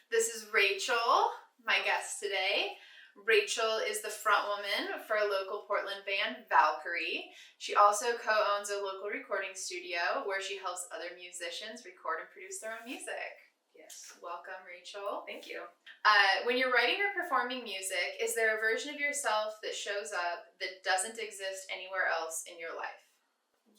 This is Rachel, my guest today. Rachel is the frontwoman for a local Portland band, Valkyrie. She also co-owns a local recording studio where she helps other musicians record and produce their own music. Yes. Welcome, Rachel. Thank you. When you're writing or performing music, is there a version of yourself that shows up that doesn't exist anywhere else in your life?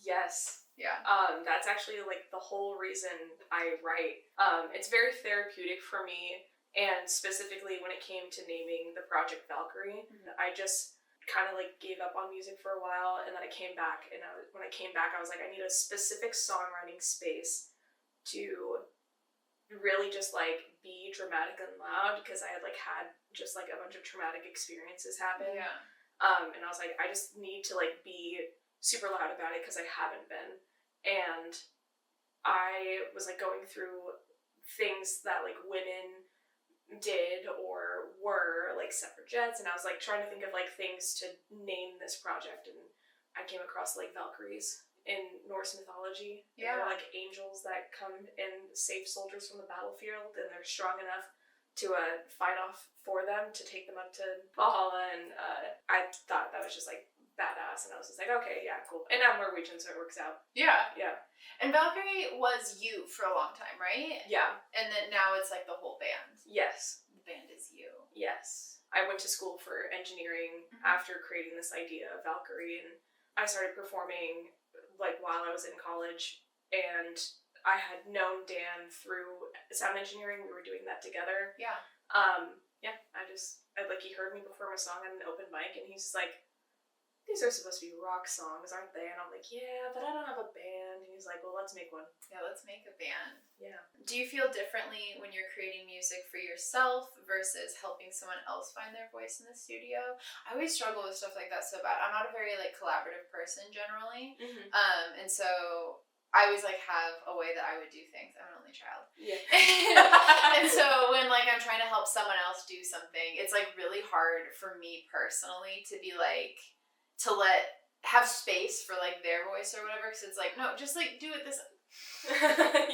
Yes. Yeah. That's actually like the whole reason I write. It's very therapeutic for me, and specifically when it came to naming the project Valkyrie, I just kind of like gave up on music for a while, and then I came back, and when I came back, I was like, I need a specific songwriting space to really just like be dramatic and loud, because I had just like a bunch of traumatic experiences happen. Yeah. And I was like, I just need to like be super loud about it because I haven't been. And I was like going through things that like women did or were like suffragettes, and I was like trying to think of like things to name this project, and I came across like Valkyries in Norse mythology. Yeah. They're like angels that come and save soldiers from the battlefield, and they're strong enough to fight off for them to take them up to Valhalla, and I thought that was just like badass, and I was just like, okay, yeah, cool. And I'm Norwegian, so it works out. Yeah. Yeah. And Valkyrie was you for a long time, right? Yeah. And then now it's like the whole band. Yes. The band is you. Yes. I went to school for engineering after creating this idea of Valkyrie, and I started performing like while I was in college, and I had known Dan through sound engineering. We were doing that together. Yeah. He heard me perform a song at an open mic, and he's just like, these are supposed to be rock songs, aren't they? And I'm like, yeah, but I don't have a band. And he's like, well, let's make one. Yeah, let's make a band. Yeah. Do you feel differently when you're creating music for yourself versus helping someone else find their voice in the studio? I always struggle with stuff like that so bad. I'm not a very like collaborative person generally. And so I always like have a way that I would do things. I'm an only child. Yeah. And so when like I'm trying to help someone else do something, it's like really hard for me personally to be like, to have space for like their voice or whatever, because it's like, no, just like do it this.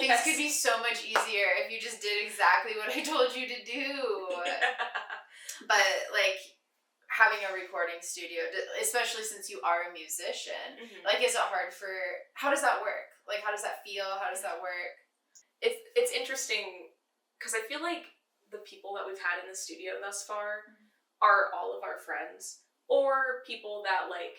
Things could be so much easier if you just did exactly what I told you to do. But like having a recording studio, especially since you are a musician, like is it hard for, how does that work? Like how does that feel? How does that work? It's interesting because I feel like the people that we've had in the studio thus far are all of our friends, or people that like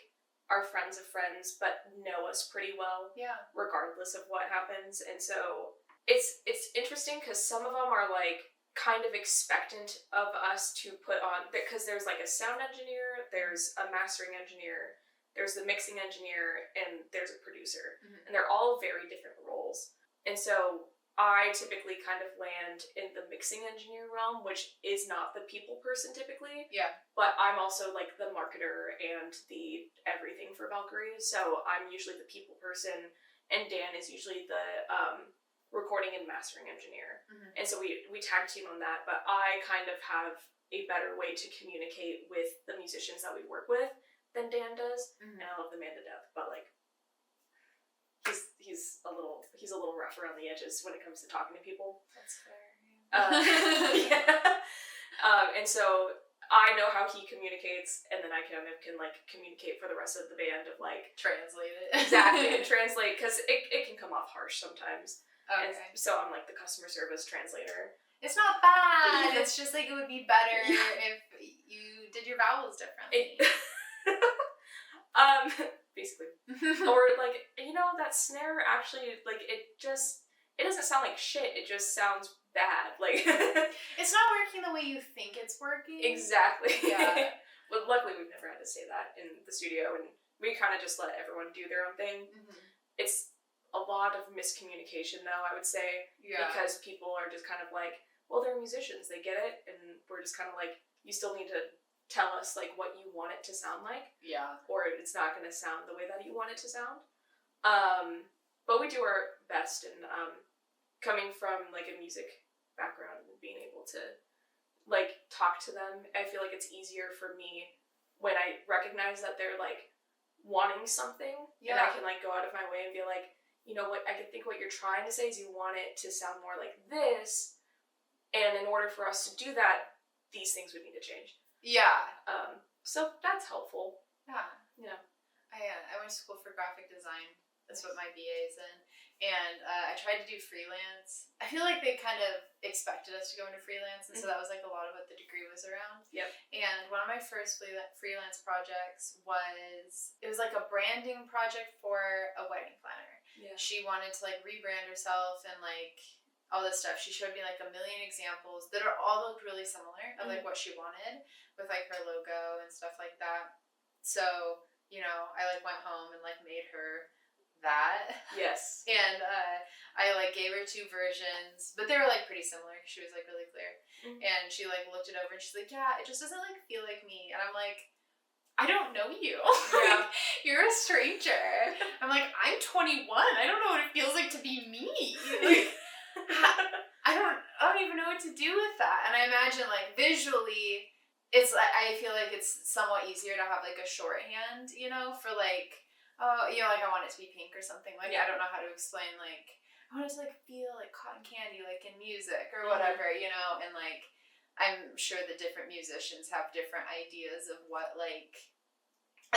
are friends of friends but know us pretty well, regardless of what happens. And so it's interesting because some of them are like kind of expectant of us to put on, because there's like a sound engineer, there's a mastering engineer, there's the mixing engineer, and there's a producer, and they're all very different roles. And so I typically kind of land in the mixing engineer realm, which is not the people person typically. Yeah. But I'm also like the marketer and the everything for Valkyrie. So I'm usually the people person, and Dan is usually the recording and mastering engineer. And so we tag team on that, but I kind of have a better way to communicate with the musicians that we work with than Dan does. And I love the man to death, but like he's a little rough around the edges when it comes to talking to people. That's fair. And so I know how he communicates, and then I kind of can like communicate for the rest of the band of like translate it. Exactly, and translate, because it can come off harsh sometimes. Okay. And so I'm like the customer service translator. It's not bad. It's just like it would be better if you did your vowels differently. Basically. Or like, that snare actually, like, it doesn't sound like shit, it just sounds bad. Like it's not working the way you think it's working. Exactly. Yeah. But luckily we've never had to say that in the studio, and we kind of just let everyone do their own thing. It's a lot of miscommunication though, I would say. Yeah. Because people are just kind of like, well, they're musicians, they get it, and we're just kind of like, you still need to tell us like what you want it to sound like. Yeah. Or it's not going to sound the way that you want it to sound. But we do our best, and coming from like a music background and being able to like talk to them, I feel like it's easier for me when I recognize that they're like wanting something, and I can like go out of my way and be like, you know what, I can think what you're trying to say is you want it to sound more like this, And in order for us to do that, these things would need to change. Yeah. So that's helpful. Yeah. Yeah. I went to school for graphic design. That's what my BA is in. And I tried to do freelance. I feel like they kind of expected us to go into freelance, and so that was like a lot of what the degree was around. Yep. And one of my first freelance projects was like a branding project for a wedding planner. Yeah. She wanted to like rebrand herself and like all this stuff. She showed me like a million examples that are all looked really similar of like what she wanted with like her logo and stuff like that. So, you know, I like went home and like made her that. Yes. And I like gave her 2 versions, but they were like pretty similar. She was like really clear. And she like looked it over and she's like, yeah, it just doesn't like feel like me. And I'm like, I don't know you. Yeah. You're a stranger. I'm like, I'm 21. I don't know what it feels like to be me. Like, I don't even know what to do with that. And I imagine like visually, it's like, I feel like it's somewhat easier to have like a shorthand, you know, for like, oh, you know, like I want it to be pink or something. Like, I don't know how to explain, like, I want it to like feel like cotton candy, like in music or whatever, you know, and like, I'm sure the different musicians have different ideas of what like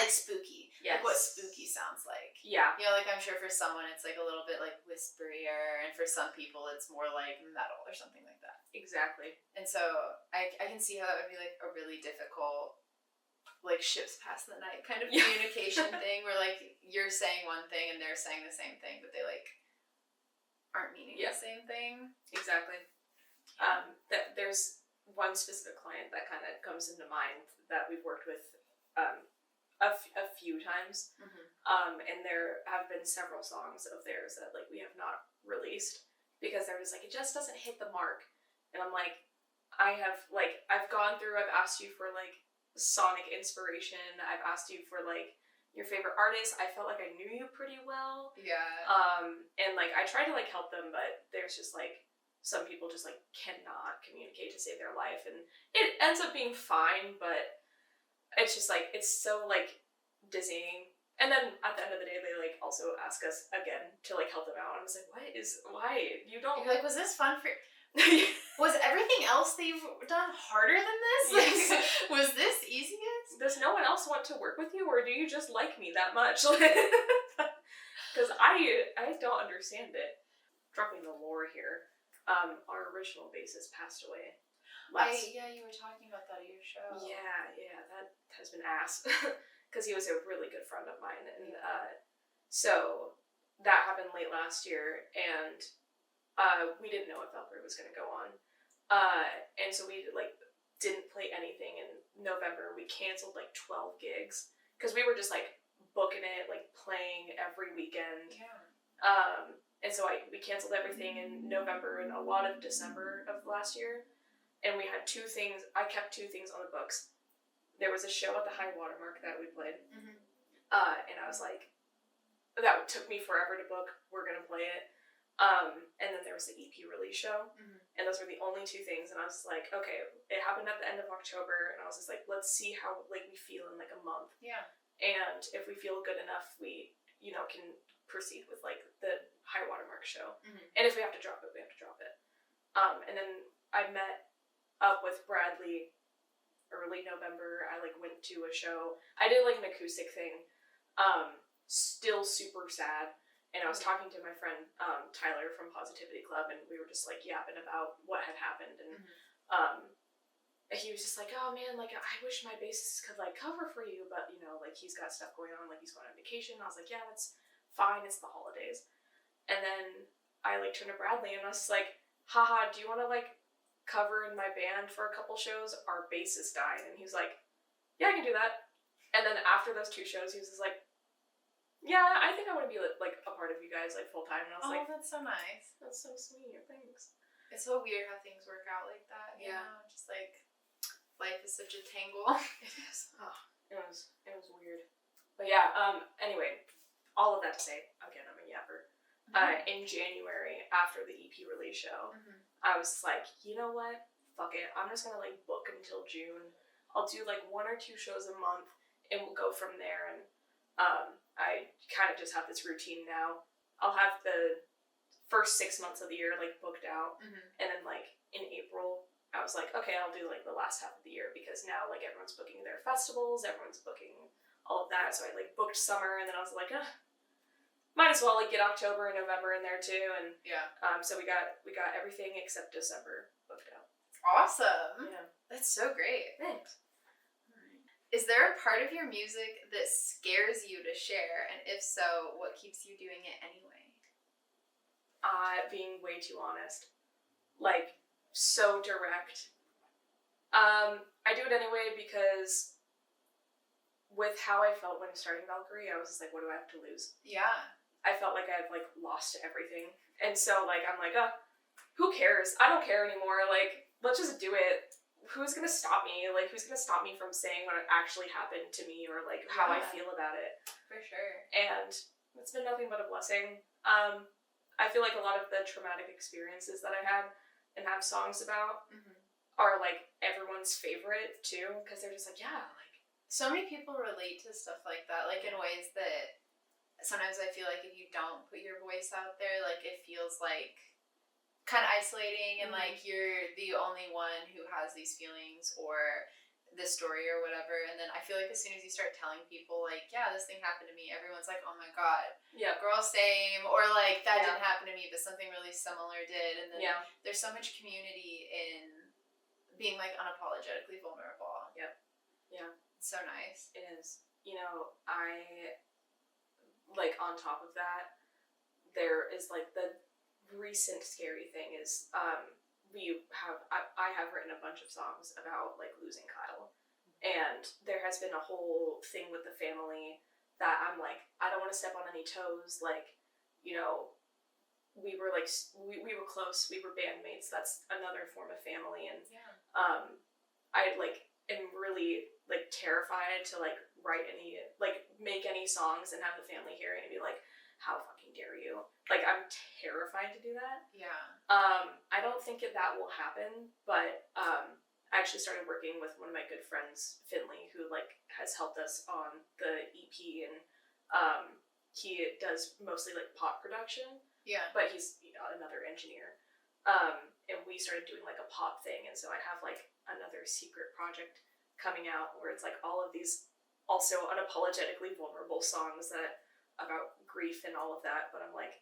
spooky. Yes. Like what spooky sounds like. Yeah. You know, like I'm sure for someone it's like a little bit like whisperier, and for some people it's more like metal or something like that. Exactly. And so I can see how that would be like a really difficult like ships past the night kind of communication thing where like you're saying one thing and they're saying the same thing, but they like aren't meaning the same thing. Exactly. There's one specific client that kind of comes into mind that we've worked with a few times. And there have been several songs of theirs that like we have not released because they're just like, it just doesn't hit the mark. And I'm like, I've gone through, I've asked you for like sonic inspiration, I've asked you for like your favorite artist. I felt like I knew you pretty well. Yeah. And like I try to like help them, but there's just like some people just like cannot communicate to save their life, and it ends up being fine, but it's just like it's so like dizzying. And then at the end of the day, they like also ask us again to like help them out. And I was like, why you don't? You're like, was this fun for? Was everything else that you've done harder than this? Like, was this easiest? Does no one else want to work with you, or do you just like me that much? Because I don't understand it. Dropping the lore here, our original bassist passed away. You were talking about that at your show. Yeah, that has been asked because he was a really good friend of mine, and so that happened late last year, and we didn't know if Valkyrie was going to go on, and so we like didn't play anything in November. We canceled like 12 gigs because we were just like booking it, like playing every weekend. Yeah. And so we canceled everything in November and a lot of December of last year. And we had 2 things. I kept 2 things on the books. There was a show at the High Watermark that we played. And I was like, that took me forever to book. We're going to play it. And then there was the EP release show. And those were the only 2 things. And I was like, okay, it happened at the end of October. And I was just like, let's see how like we feel in like a month. Yeah. And if we feel good enough, we, you know, can proceed with like the High Watermark show. And if we have to drop it, we have to drop it. And then I met up with Bradley early November. I like went to a show. I did like an acoustic thing. Still super sad. And I was talking to my friend Tyler from Positivity Club, and we were just like yapping about what had happened. And he was just like, oh man, like I wish my bassist could like cover for you, but you know, like he's got stuff going on, like he's going on vacation. And I was like, yeah, that's fine, it's the holidays. And then I like turned to Bradley and I was like, haha, do you want to like cover in my band for a couple shows? Our bassist died. And he was like, yeah, I can do that. And then after those 2 shows, he was just like, yeah, I think I want to be like a part of you guys like full time. And I was like, that's so nice. That's so sweet. Thanks. It's so weird how things work out like that. You know? Just like life is such a tangle. It is. Oh, it was weird. But yeah. Anyway, all of that to say, again, I'm a yapper. In January, after the EP release show, I was like, you know what? Fuck it. I'm just gonna like book until June. I'll do like 1 or 2 shows a month, and we'll go from there. And I kind of just have this routine now. I'll have the first 6 months of the year like booked out, and then like in April was like, okay, I'll do like the last half of the year, because now like everyone's booking their festivals, everyone's booking all of that. So I like booked summer, and then I was like, might as well like get October and November in there too. And so we got everything except December booked out. Awesome. Yeah. That's so great. Thanks. Is there a part of your music that scares you to share? And if so, what keeps you doing it anyway? Being way too honest. Like, so direct. I do it anyway because with how I felt when starting Valkyrie, I was just like, what do I have to lose? Yeah. I felt like I had like lost everything. And so like I'm like, who cares? I don't care anymore. Like, let's just do it. Who's gonna stop me? Like, who's gonna stop me from saying what actually happened to me, or like how I feel about it? For sure. And it's been nothing but a blessing. I feel like a lot of the traumatic experiences that I had and have songs about are like everyone's favorite too, because they're just like, yeah, like so many people relate to stuff like that, like in ways that sometimes I feel like if you don't put your voice out there, like it feels like kind of isolating, and like you're the only one who has these feelings or this story or whatever. And then I feel like as soon as you start telling people like, yeah, this thing happened to me, everyone's like, oh my god, girl, same, or like that didn't happen to me but something really similar did. And then there's so much community in being like unapologetically vulnerable. It's so nice. It is. You know, I like on top of that, there is like the recent scary thing is I have written a bunch of songs about like losing Kyle, and there has been a whole thing with the family that I'm like, I don't want to step on any toes. Like, you know, we were like we were close, we were bandmates, that's another form of family. And I like am really like terrified to like write any, like make any songs and have the family hear it and be like, how fucking dare you? Like, I'm terrified to do that. I don't think that will happen, but I actually started working with one of my good friends, Finley, who like has helped us on the EP, and he does mostly like pop production. But he's another engineer. And we started doing like a pop thing, and so I have like another secret project coming out where it's like all of these also unapologetically vulnerable songs that about grief and all of that, but I'm like,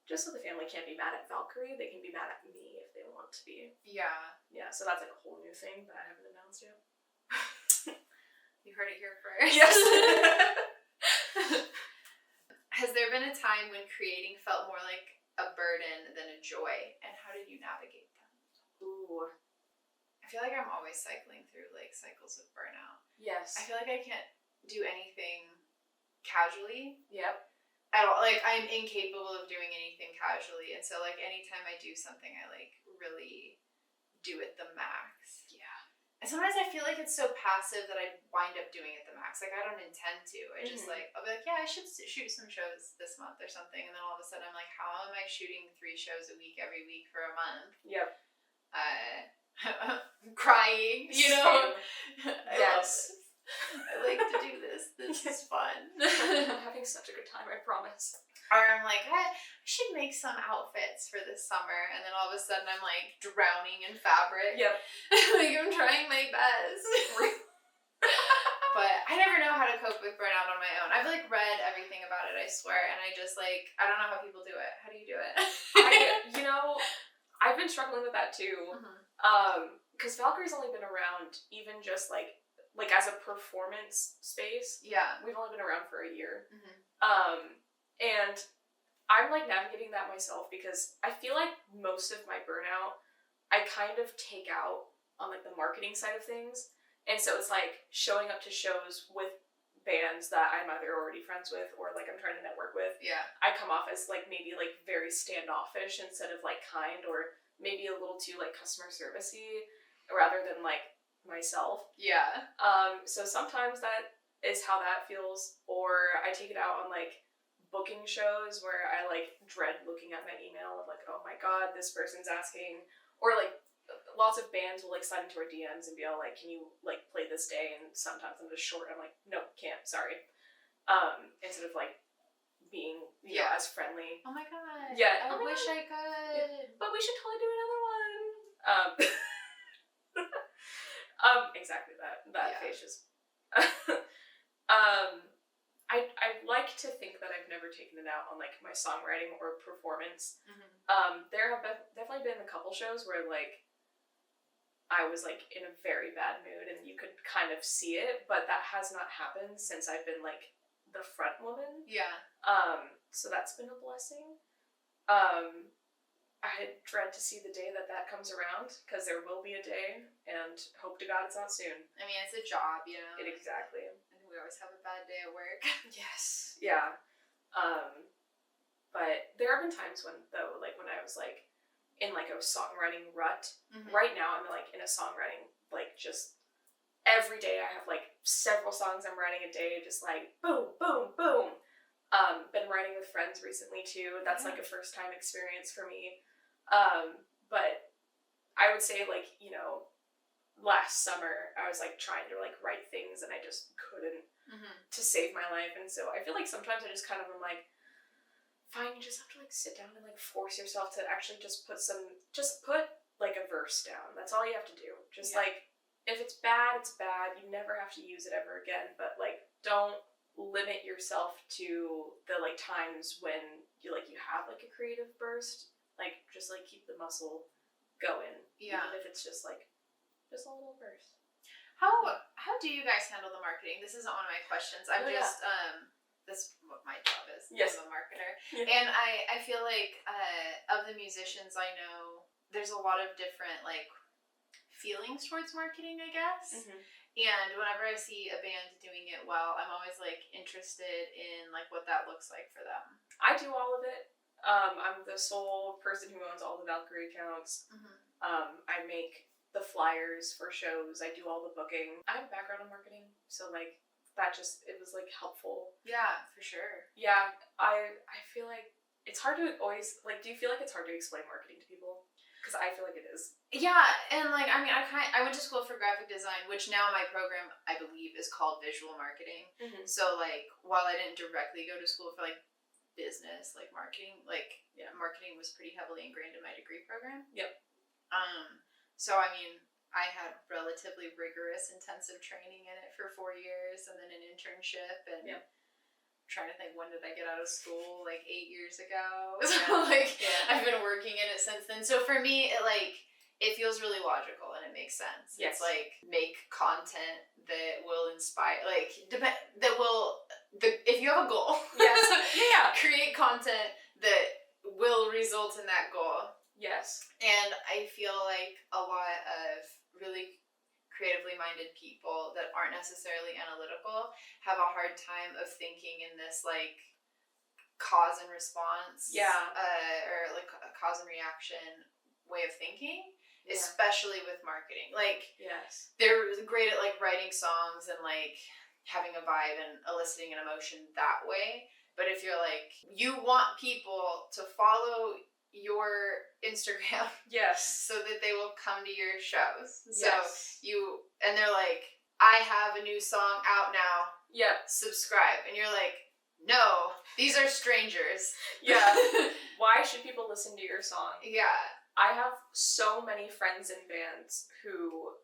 just so the family can't be mad at Valkyrie, they can be mad at me if they want to be. Yeah, so that's like a whole new thing that I haven't announced yet. You heard it here first. Yes. Has there been a time when creating felt more like a burden than a joy, and how did you navigate them? Ooh. I feel like I'm always cycling through like cycles of burnout. Yes. I feel like I can't do anything casually. Yep. At all. Like, I'm incapable of doing anything casually, and so like anytime I do something, I like really do it the max. Yeah. And sometimes I feel like it's so passive that I wind up doing it the max. Like, I don't intend to. I just like, I'll be like, yeah, I should shoot some shows this month or something, and then all of a sudden I'm like, how am I shooting 3 shows a week every week for a month? Yep. Crying, you know? Yes. I like to do this. This is fun. I'm having such a good time, I promise. Or I'm like, I should make some outfits for this summer, and then all of a sudden I'm like drowning in fabric. Yep. Like, I'm trying my best. But I never know how to cope with burnout on my own. I've like read everything about it, I swear, and I just like, I don't know how people do it. How do you do it? I've been struggling with that too. Because Valkyrie's only been around even just like as a performance space. Yeah. We've only been around for a year. And I'm like navigating that myself, because I feel like most of my burnout I kind of take out on like the marketing side of things. And so it's like showing up to shows with bands that I'm either already friends with or like I'm trying to network with. Yeah. I come off as like maybe like very standoffish instead of like kind, or maybe a little too like customer servicey rather than like myself. Yeah. So sometimes that is how that feels, or I take it out on like booking shows where I like dread looking at my email of like, oh my god, this person's asking, or like lots of bands will like slide into our DMs and be all like, can you like play this day? And sometimes I'm just short, I'm like, no, can't, sorry. Instead of like being you know, as friendly. Oh my god. Yeah. I wish I could. Yeah. But we should totally do another one. exactly that Yeah. face just. I like to think that I've never taken it out on like my songwriting or performance. There have definitely been a couple shows where like I was like in a very bad mood and you could kind of see it, but that has not happened since I've been like the front woman. Yeah. So that's been a blessing. I dread to see the day that comes around, because there will be a day, and hope to God it's not soon. I mean, it's a job, you know. Exactly. And we always have a bad day at work. Yes. Yeah. But there have been times when, though, like when I was like in like a songwriting rut. Right now I'm like in a songwriting, like just every day I have like several songs I'm writing a day, just like boom, boom, boom. Been writing with friends recently too. That's like a first time experience for me. But I would say like, you know, last summer I was like trying to like write things and I just couldn't to save my life. And so I feel like sometimes I just kind of am like, fine, you just have to like sit down and like force yourself to actually just put like a verse down. That's all you have to do. Just like, if it's bad, it's bad. You never have to use it ever again. But like, don't limit yourself to the like times when you have like a creative burst. Like, just like keep the muscle going. Yeah. Even if it's just like just a little burst. How do you guys handle the marketing? This isn't one of my questions. I'm this is what my job is. Yes. I'm a marketer. Yeah. And I feel like of the musicians I know, there's a lot of different like feelings towards marketing, I guess. And whenever I see a band doing it well, I'm always like interested in like what that looks like for them. I do all of it. I'm the sole person who owns all the Valkyrie accounts. I make the flyers for shows. I do all the booking. I have a background in marketing, so like it was like helpful. Yeah, for sure. Yeah, I feel like it's hard to always like. Do you feel like it's hard to explain marketing to people? Because I feel like it is. Yeah, and like I mean, I went to school for graphic design, which now my program I believe is called visual marketing. So like while I didn't directly go to school for like business, like marketing, marketing was pretty heavily ingrained in my degree program. So I mean, I had relatively rigorous, intensive training in it for 4 years, and then an internship, and I'm trying to think, when did I get out of school? Like 8 years ago. So like I've been working in it since then. So for me, it feels really logical and it makes sense. Yes. It's like make content that will inspire, like if you have a goal, create content that will result in that goal. Yes. And I feel like a lot of really creatively minded people that aren't necessarily analytical have a hard time of thinking in this like cause and response or like a cause and reaction way of thinking, especially with marketing. Like they're great at like writing songs and like having a vibe and eliciting an emotion that way, but if you're like, you want people to follow your Instagram so that they will come to your shows. So and they're like, I have a new song out now. Subscribe. And you're like, no, these are strangers. Why should people listen to your song? I have so many friends in bands who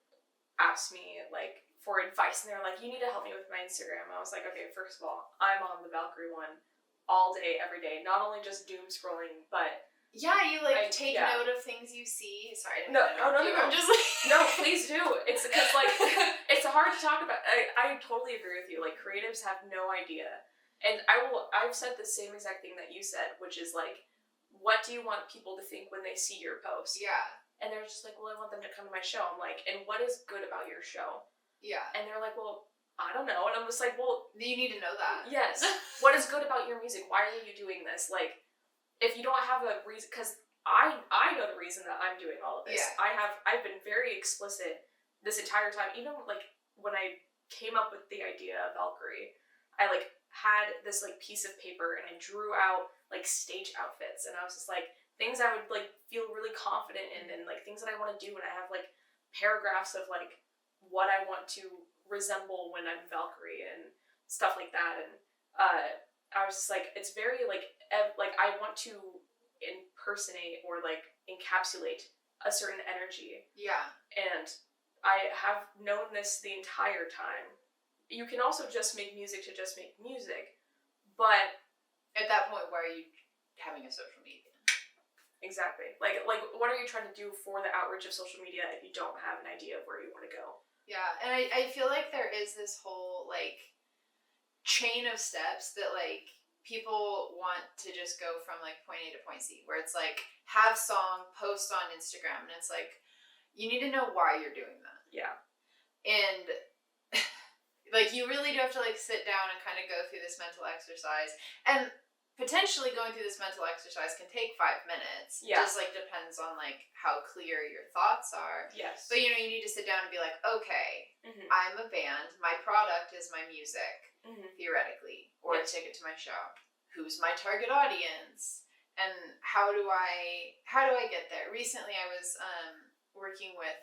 ask me like for advice, and they're like, you need to help me with my Instagram. I was like, okay, first of all, I'm on the Valkyrie one all day, every day. Not only just doom scrolling, but you like take note of things you see. Sorry, no. I'm just like no, please do. It's because like it's hard to talk about. I totally agree with you. Like creatives have no idea, and I've said the same exact thing that you said, which is like, what do you want people to think when they see your post? And they're just like, well, I want them to come to my show. I'm like, and what is good about your show? And they're like, well, I don't know. And I'm just like, well, you need to know that. Yes. What is good about your music? Why are you doing this? Like, if you don't have a reason, because I know the reason that I'm doing all of this. I've been very explicit this entire time. Even like when I came up with the idea of Valkyrie, I like had this like piece of paper and I drew out like stage outfits, and I was just like things I would like feel really confident in, and like things that I want to do, and I have like paragraphs of like what I want to resemble when I'm Valkyrie and stuff like that. And I was just like, it's very like I want to impersonate or like encapsulate a certain energy. And I have known this the entire time. You can also just make music to just make music, but at that point, why are you having a social media? Exactly. Like what are you trying to do for the outreach of social media if you don't have an idea of where you want to go? Yeah, and I feel like there is this whole, like, chain of steps that, like, people want to just go from, like, point A to point C, where it's like, have song, post on Instagram, and it's like, you need to know why you're doing that. Yeah. And like, you really do have to, like, sit down and kind of go through this mental exercise. And potentially going through this mental exercise can take 5 minutes. Yeah. Just, like, depends on, like, how clear your thoughts are. Yes. But, you know, you need to sit down and be like, okay, I'm a band. My product is my music, theoretically. Or a ticket to my show. Who's my target audience? And how do I get there? Recently, I was working with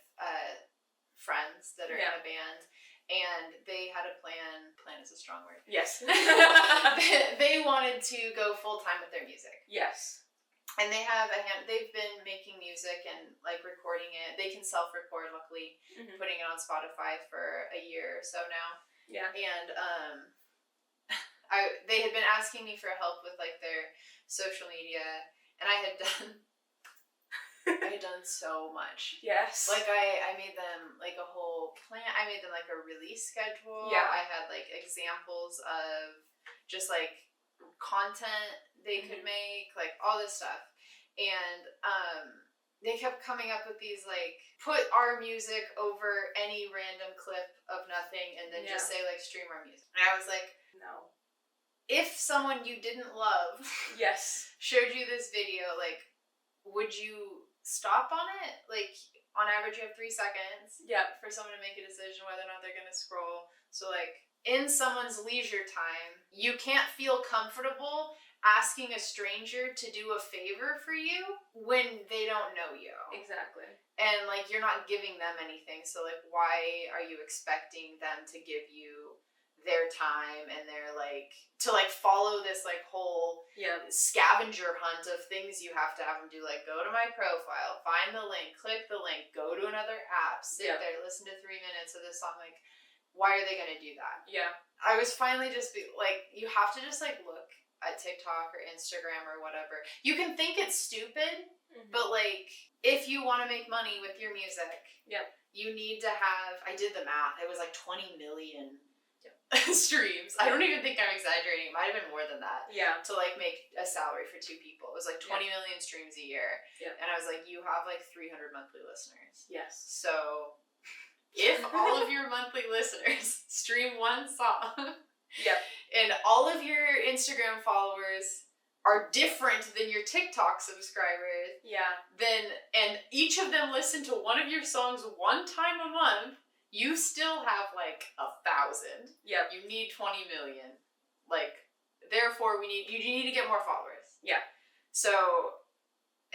friends that are in a band. And they had a plan. Plan is a strong word. Yes. They wanted to go full time with their music. Yes. And they've been making music and, like, recording it. They can self-record, luckily, putting it on Spotify for a year or so now. Yeah. And they had been asking me for help with, like, their social media, and I had done so much. Yes. Like, I made them, like, a whole plan. I made them, like, a release schedule. Yeah. I had, like, examples of just, like, content they could make, like, all this stuff. And they kept coming up with these, like, put our music over any random clip of nothing and then just say, like, stream our music. And I was like, no. If someone you didn't love showed you this video, like, would you stop on it? Like, on average, you have 3 seconds for someone to make a decision whether or not they're going to scroll. So, like, in someone's leisure time, you can't feel comfortable asking a stranger to do a favor for you when they don't know you. Exactly. And, like, you're not giving them anything. So, like, why are you expecting them to give you their time and their, like, to, like, follow this, like, whole scavenger hunt of things you have to have them do, like, go to my profile, find the link, click the link, go to another app, sit there, listen to 3 minutes of this song. Like, why are they gonna do that? Yeah. I was finally just like, you have to just, like, look at TikTok or Instagram or whatever. You can think it's stupid, but, like, if you want to make money with your music, you need to have, I did the math, it was like 20 million streams. I don't even think I'm exaggerating. It might have been more than that. Yeah. To, like, make a salary for 2 people. It was like 20 million streams a year. Yeah. And I was like, you have, like, 300 monthly listeners. Yes. So, if all of your monthly listeners stream one song, and all of your Instagram followers are different than your TikTok subscribers, then, and each of them listen to one of your songs one time a month, you still have, like, 1,000. Yep. You need 20 million. Like, therefore, you need to get more followers. Yeah. So,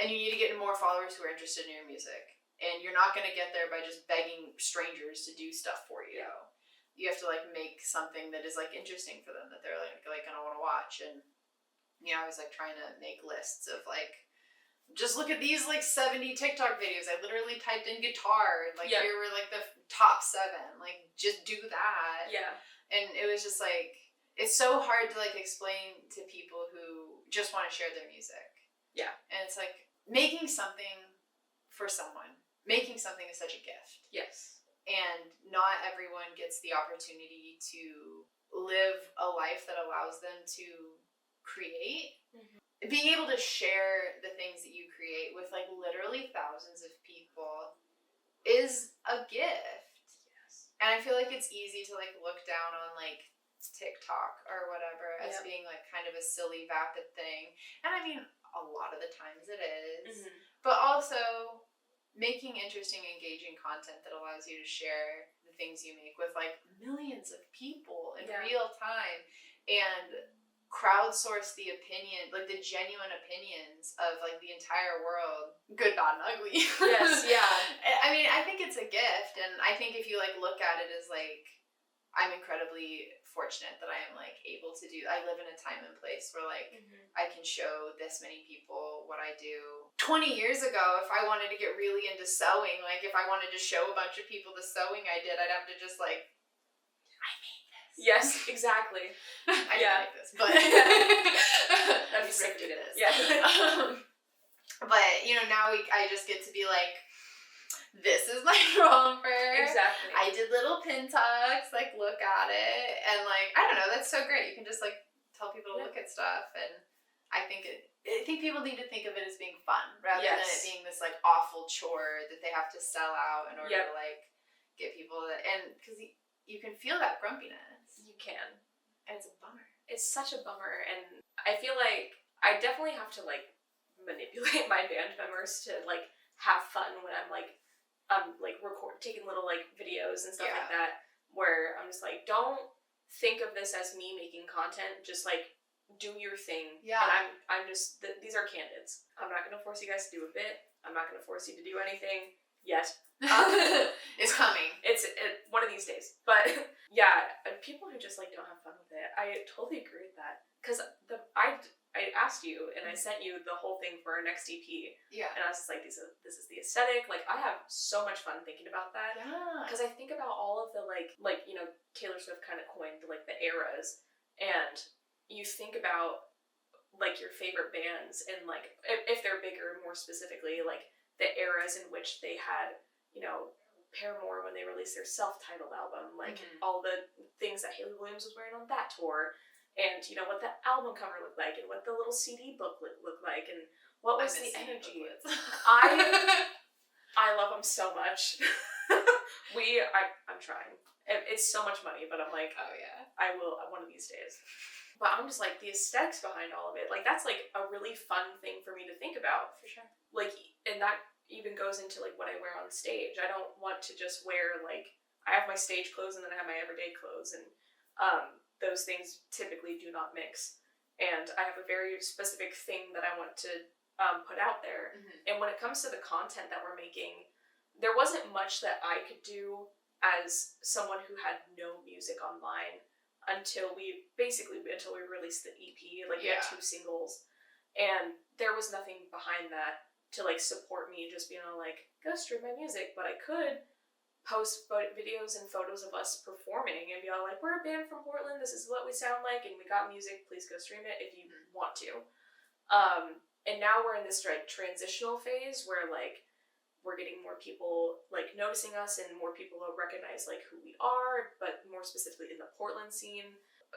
and you need to get more followers who are interested in your music. And you're not going to get there by just begging strangers to do stuff for you. Yeah. You have to, like, make something that is, like, interesting for them that they're, like going to want to watch. And, you know, I was, like, trying to make lists of, like, just look at these, like, 70 TikTok videos. I literally typed in guitar, and, like, here were, like, the top 7. Like, just do that. Yeah. And it was just, like, it's so hard to, like, explain to people who just want to share their music. Yeah. And it's, like, making something for someone. Making something is such a gift. Yes. And not everyone gets the opportunity to live a life that allows them to create. Being able to share the things that you create with, like, literally thousands of people is a gift. Yes. And I feel like it's easy to, like, look down on, like, TikTok or whatever as being, like, kind of a silly, vapid thing. And I mean, a lot of the times it is. But also making interesting, engaging content that allows you to share the things you make with, like, millions of people in real time. And crowdsource the opinion, like, the genuine opinions of, like, the entire world, good, bad, and ugly. Yes, yeah. I mean, I think it's a gift, and I think if you, like, look at it as, like, I'm incredibly fortunate that I am like able to do. I live in a time and place where like I can show this many people what I do. 20 years ago, if I wanted to get really into sewing, like if I wanted to show a bunch of people the sewing I did, I'd have to just like, I made this. Yes, exactly. I didn't make this, but that'd be sick to do this. Yeah. But you know, now I just get to be like, this is my romper. Exactly. I did little pin tucks, like look at it, and like I don't know, that's so great. You can just like tell people to look at stuff, and I think people need to think of it as being fun rather than it being this like awful chore that they have to sell out in order to like get people that, and because you can feel that grumpiness. You can, and it's a bummer. It's such a bummer, and I feel like I definitely have to like manipulate my band members to like have fun when I'm like taking little like videos and stuff like that, where I'm just like, don't think of this as me making content, just like do your thing. And I'm just these are candids. I'm not gonna force you guys to do a bit. I'm not gonna force you to do anything yet. It's coming. It's one of these days. But yeah, people who just like don't have fun with it, I totally agree with that. Because I asked you and I sent you the whole thing for our next EP. Yeah. And I was just like, this is the aesthetic. Like, I have so much fun thinking about that. Yeah. Because I think about all of the like you know, Taylor Swift kind of coined like the eras, and you think about like your favorite bands and like if they're bigger, more specifically, like the eras in which they had, you know, Paramore when they released their self-titled album, like all the things that Hayley Williams was wearing on that tour. And, you know, what the album cover looked like, and what the little CD booklet looked like, and what was the energy. I love them so much. I'm trying. It's so much money, but I'm like, oh yeah, I will one of these days. But I'm just like, the aesthetics behind all of it, like that's like a really fun thing for me to think about. For sure. Like, and that even goes into like what I wear on stage. I don't want to just wear like, I have my stage clothes and then I have my everyday clothes, and those things typically do not mix. And I have a very specific thing that I want to put out there. And when it comes to the content that we're making, there wasn't much that I could do as someone who had no music online until we released the EP. Like, we had 2 singles, and there was nothing behind that to like support me just being on like, go stream my music. But I could post videos and photos of us performing and be all like, we're a band from Portland, this is what we sound like, and we got music, please go stream it if you want to. And now we're in this like transitional phase where like we're getting more people like noticing us, and more people will recognize like who we are, but more specifically in the Portland scene,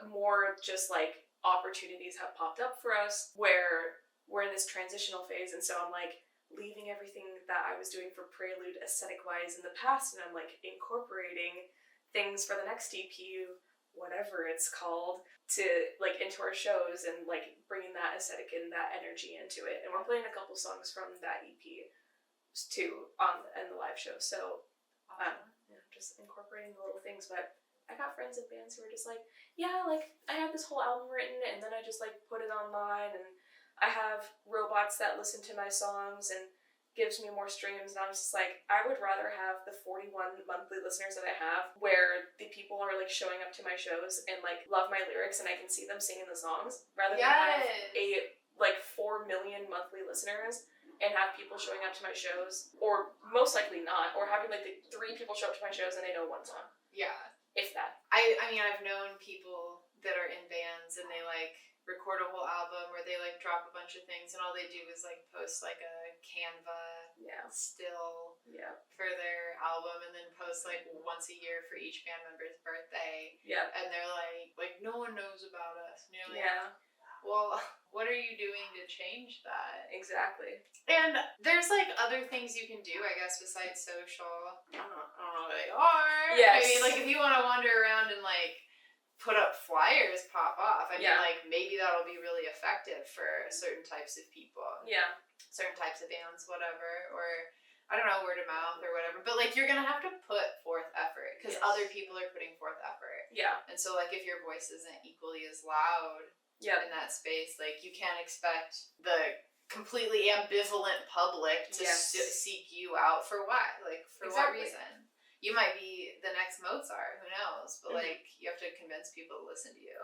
more just like opportunities have popped up for us where we're in this transitional phase. And so I'm like leaving everything that I was doing for Prelude aesthetic-wise in the past, and I'm like incorporating things for the next EP, whatever it's called, to like into our shows, and like bringing that aesthetic and that energy into it. And we're playing a couple songs from that EP too in the live show. So just incorporating the little things. But I got friends in bands who are just like, yeah, like I have this whole album written and then I just like put it online, and I have robots that listen to my songs and gives me more streams. And I'm just like, I would rather have the 41 monthly listeners that I have, where the people are like showing up to my shows and like love my lyrics and I can see them singing the songs, rather than have like 4 million monthly listeners and have people showing up to my shows, or most likely not, or having like the 3 people show up to my shows and they know 1 song. Yeah. If that. I mean, I've known people that are in bands and they like record a whole album, or they like drop a bunch of things, and all they do is like post like a Canva still for their album, and then post like once a year for each band member's birthday. Yeah. And they're like no one knows about us. And you're like, well, what are you doing to change that? Exactly. And there's like other things you can do, I guess, besides social. I don't know what they are. Yes. I mean, like if you want to wander around and like put up flyers, pop off. I mean, like maybe that'll be really effective for certain types of people. Yeah. Certain types of bands, whatever, or I don't know, word of mouth or whatever. But like you're gonna have to put forth effort because other people are putting forth effort. Yeah. And so like if your voice isn't equally as loud in that space, like you can't expect the completely ambivalent public to seek you out for what? Like for what reason? You might be the next Mozart. Who knows? But like, you have to convince people to listen to you.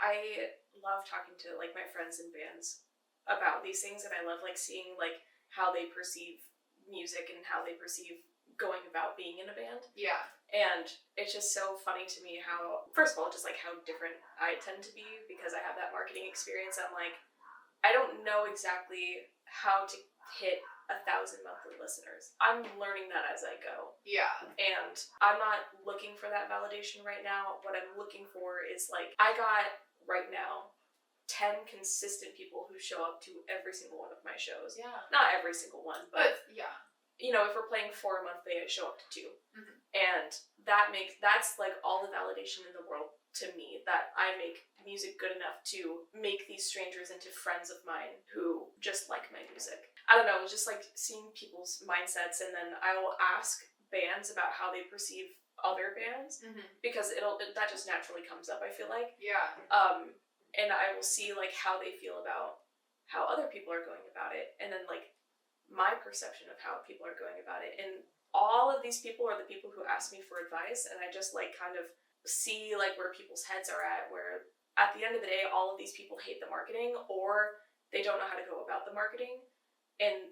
I love talking to like my friends in bands about these things, and I love like seeing like how they perceive music and how they perceive going about being in a band. Yeah. And it's just so funny to me how, first of all, just like how different I tend to be because I have that marketing experience. I'm like, I don't know exactly how to hit 1,000 monthly listeners. I'm learning that as I go. Yeah. And I'm not looking for that validation right now. What I'm looking for is like, I got right now 10 consistent people who show up to every single one of my shows. Yeah. Not every single one, but yeah. You know, if we're playing 4 a month, they show up to 2. Mm-hmm. And that's like all the validation in the world to me, that I make music good enough to make these strangers into friends of mine who just like my music. I don't know, just like seeing people's mindsets, and then I will ask bands about how they perceive other bands, because that just naturally comes up, I feel like. Yeah. And I will see like how they feel about how other people are going about it, and then like my perception of how people are going about it. And all of these people are the people who ask me for advice, and I just like kind of see like where people's heads are at, where at the end of the day all of these people hate the marketing, or they don't know how to go about the marketing,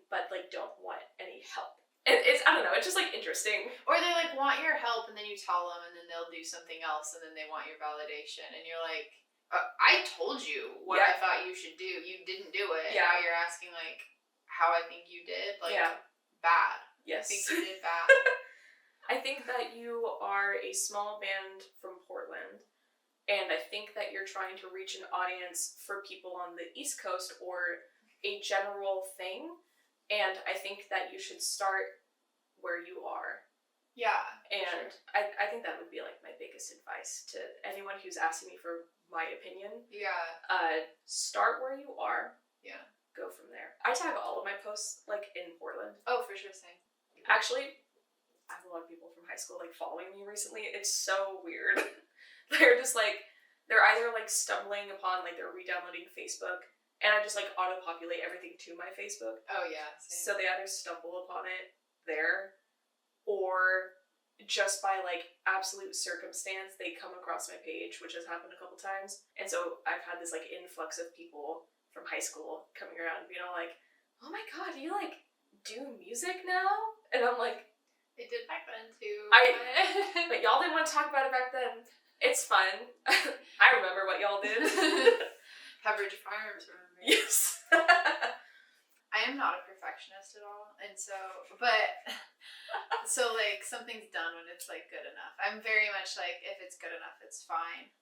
but like don't want any help. And it's, I don't know, it's just like interesting. Or they like want your help, and then you tell them, and then they'll do something else, and then they want your validation, and you're like, I told you what I thought you should do. You didn't do it. Yeah. Now you're asking like how I think you did. Like, bad. Yes. I think you did bad. I think that you are a small band from Portland, and I think that you're trying to reach an audience for people on the East Coast, or a general thing, and I think that you should start where you are. Yeah. And sure. I think that would be like my biggest advice to anyone who's asking me for my opinion. Yeah. Start where you are. Yeah. Go from there. I tag all of my posts like in Portland. Oh, for sure, same. Actually, I have a lot of people from high school like following me recently. It's so weird. They're just like, they're either like stumbling upon, like they're re-downloading Facebook, and I just like auto-populate everything to my Facebook. Oh yeah, same. So they either stumble upon it there, or just by like absolute circumstance they come across my page, which has happened a couple times. And so I've had this like influx of people from high school coming around, being all like, oh my god, you like do music now? And I'm like, I did back then too. But y'all didn't want to talk about it back then. It's fun. I remember what y'all did. Pepperidge Farms, remember? Yes. I am not a perfectionist at all, and so, but, so like, something's done when it's like good enough. I'm very much like, if it's good enough, it's fine.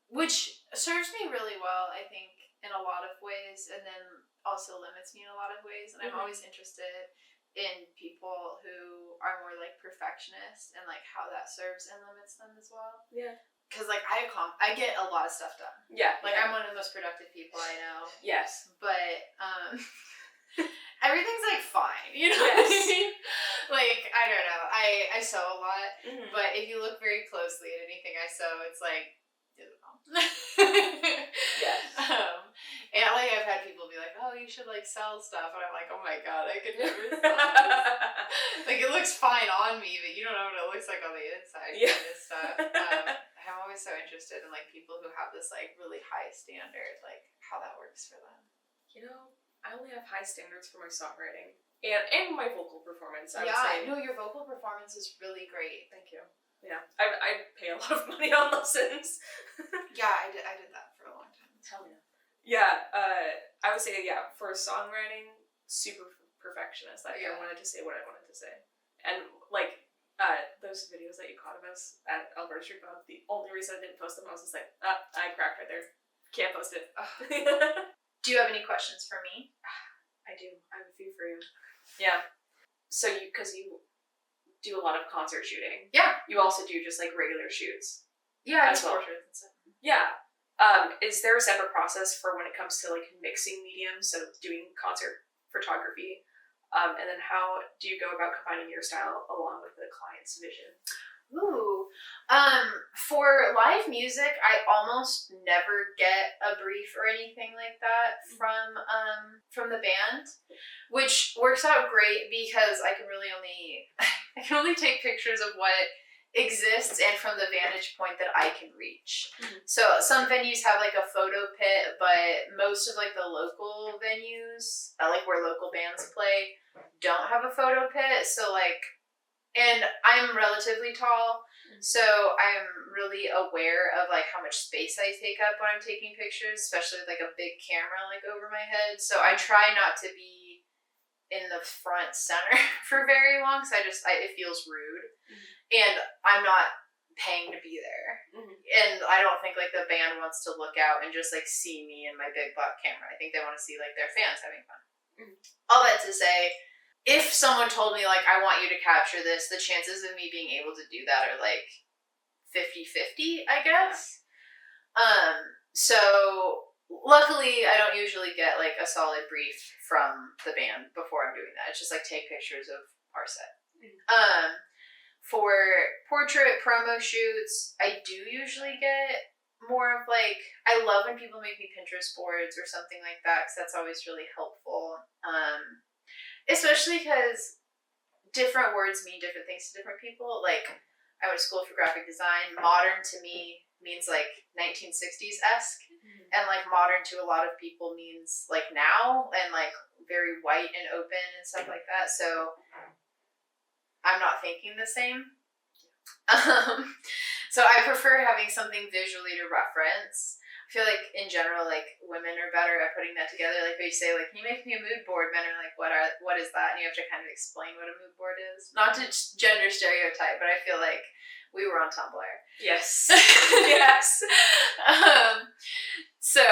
Which serves me really well, I think, in a lot of ways, and then also limits me in a lot of ways. And I'm always interested in people who are more like perfectionists, and like how that serves and limits them as well. Yeah. Because like I get a lot of stuff done. Yeah. Like I'm one of the most productive people I know. Yes. But everything's like fine, you know what I mean? Like, I don't know. I sew a lot, but if you look very closely at anything I sew, it's like, Yes. And like I've had people be like, oh, you should like sell stuff, and I'm like, oh my god, I could never sell this. Like, it looks fine on me, but you don't know what it looks like on the inside. Yeah. Kind of stuff. I'm always so interested in like people who have this like really high standard, like how that works for them. You know, I only have high standards for my songwriting and my vocal performance. I would say. No, your vocal performance is really great. Thank you. Yeah, I pay a lot of money on lessons. Yeah, I did that for a long time. Hell yeah. Yeah, I would say, for songwriting, super perfectionist. I wanted to say what I wanted to say. And, like, those videos that you caught of us at Alberta Street Pub, the only reason I didn't post them, I was just like, I cracked right there. Can't post it. Do you have any questions for me? I do. I have a few for you. Yeah. So because you do a lot of concert shooting. Yeah. You also do just, like, regular shoots. Yeah, as well. Portraits and stuff. Yeah. Is there a separate process for when it comes to like mixing mediums, so doing concert photography, and then how do you go about combining your style along with the client's vision? Ooh, for live music, I almost never get a brief or anything like that from the band, which works out great because I can only take pictures of what exists and from the vantage point that I can reach. So some venues have like a photo pit, but most of like the local venues, like where local bands play, don't have a photo pit. So like, and I'm relatively tall, so I'm really aware of like how much space I take up when I'm taking pictures, especially with like a big camera like over my head. So I try not to be in the front center for very long, because it feels rude, and I'm not paying to be there, and I don't think like the band wants to look out and just like see me and my big black camera. I think they want to see like their fans having fun. All that to say, if someone told me like, I want you to capture this, the chances of me being able to do that are like 50-50, I guess. So luckily I don't usually get like a solid brief from the band before I'm doing that. It's just like, take pictures of our set. For portrait promo shoots, I do usually get more of like, I love when people make me Pinterest boards or something like that, because that's always really helpful. Especially because different words mean different things to different people. Like, I went to school for graphic design. Modern to me means like 1960s-esque, and like modern to a lot of people means like now, and like very white and open and stuff like that. So I'm not thinking the same. So I prefer having something visually to reference. I feel like in general, like women are better at putting that together. Like they say, like, can you make me a mood board? Men are like, what is that? And you have to kind of explain what a mood board is. Not to gender stereotype, but I feel like we were on Tumblr. Yes. Yes. So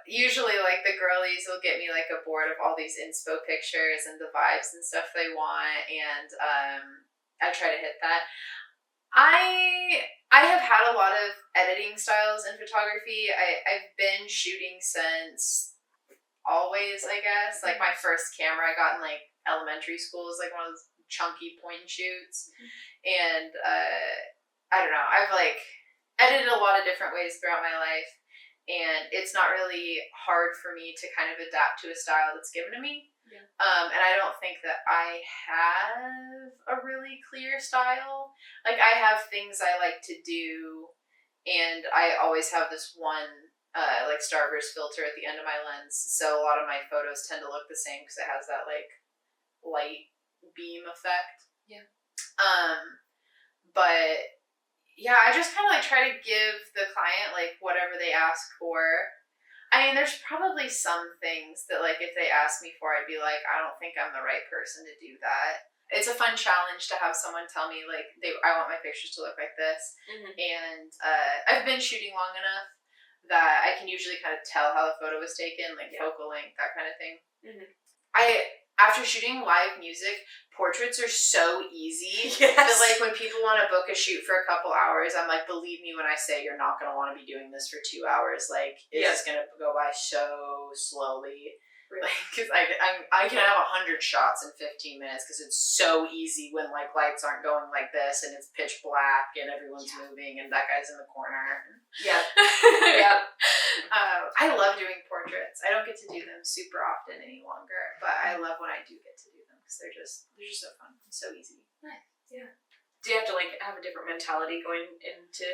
usually like the girlies will get me like a board of all these inspo pictures and the vibes and stuff they want, and I try to hit that. I have had a lot of editing styles in photography. I've been shooting since always, I guess. Like my first camera I got in like elementary school was like one of those chunky point and shoots. And I don't know, I've like edited a lot of different ways throughout my life, and it's not really hard for me to kind of adapt to a style that's given to me. Yeah. And I don't think that I have a really clear style. Like, I have things I like to do, and I always have this one like Starburst filter at the end of my lens, so a lot of my photos tend to look the same because it has that like light beam effect. Yeah. But yeah, I just kind of like try to give the client like whatever they ask for. I mean, there's probably some things that, like, if they asked me for, I'd be like, I don't think I'm the right person to do that. It's a fun challenge to have someone tell me, like, I want my pictures to look like this. And I've been shooting long enough that I can usually kind of tell how the photo was taken, like focal length, that kind of thing. After shooting live music, portraits are so easy. Yes. That, like, when people want to book a shoot for a couple hours, I'm like, believe me when I say you're not going to want to be doing this for 2 hours. Like, it's just going to go by so slowly. Really? Like, because I can have 100 shots in 15 minutes because it's so easy when, like, lights aren't going like this and it's pitch black and everyone's moving and that guy's in the corner. Yeah. I love doing portraits. I don't get to do them super often any longer, but I love when I do get to do them because they're just so fun and so easy. Nice. Yeah. Do you have to like have a different mentality going into?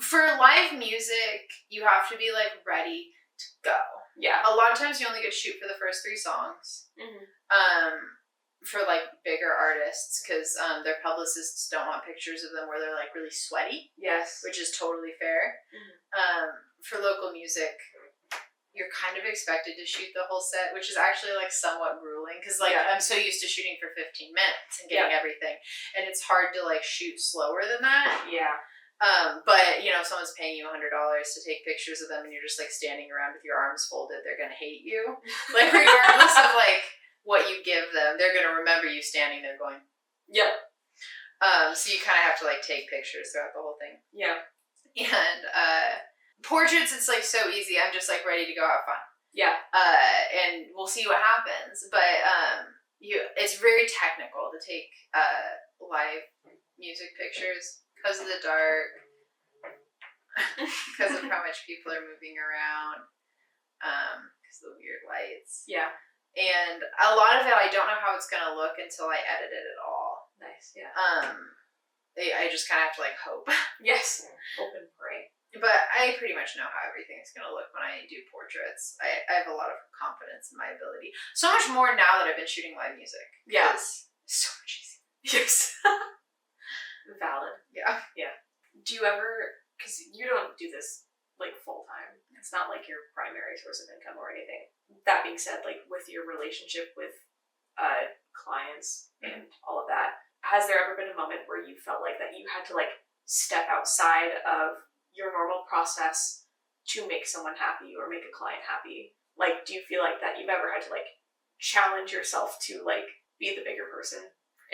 For live music, you have to be like ready to go. Yeah. A lot of times you only get to shoot for the first 3 songs. For like bigger artists, because their publicists don't want pictures of them where they're like really sweaty. Yes. Which is totally fair. For local music, you're kind of expected to shoot the whole set, which is actually like somewhat grueling because like I'm so used to shooting for 15 minutes and getting everything, and it's hard to like shoot slower than that. Yeah. But you know, if someone's paying you $100 to take pictures of them and you're just like standing around with your arms folded, they're gonna hate you. Like, regardless of like what you give them, they're gonna remember you standing there going, yep. So you kind of have to like take pictures throughout the whole thing. Yeah. And portraits, it's like so easy. I'm just like ready to go have fun. Yeah. And we'll see what happens. But it's very technical to take live music pictures because of the dark, because of how much people are moving around, because of the weird lights. Yeah. And a lot of it, I don't know how it's gonna look until I edit it at all. Nice, yeah. I just kind of have to like hope. Yes, hope and pray. But I pretty much know how everything's gonna look when I do portraits. I have a lot of confidence in my ability. So much more now that I've been shooting live music. Yeah. It's so much easier. Yes. Valid. Yeah. Yeah. Do you ever, because you don't do this like full time, it's not like your primary source of income or anything. That being said, like with your relationship with clients and all of that, has there ever been a moment where you felt like that you had to like step outside of your normal process to make someone happy or make a client happy? Like, do you feel like that you've ever had to like challenge yourself to like be the bigger person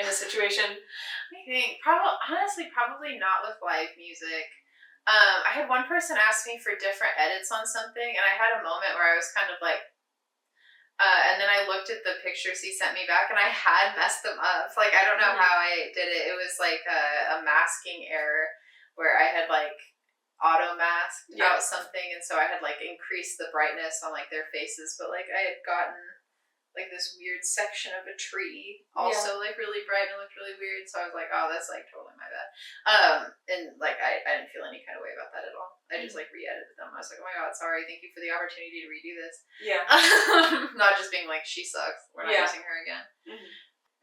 in a situation? I think probably not with live music. I had one person ask me for different edits on something, and I had a moment where I was kind of like, and then I looked at the pictures he sent me back, and I had messed them up. Like, I don't know how I did it. It was like a masking error where I had like auto masked out something, and so I had like increased the brightness on like their faces, but like I had gotten like this weird section of a tree also like really bright and it looked really weird, so I was like, oh, that's like totally my bad. And like I didn't feel any kind of way about that at all. I just like re-edited them. I was like, oh my god, sorry, thank you for the opportunity to redo this. Yeah. Not just being like, she sucks, we're not using her again.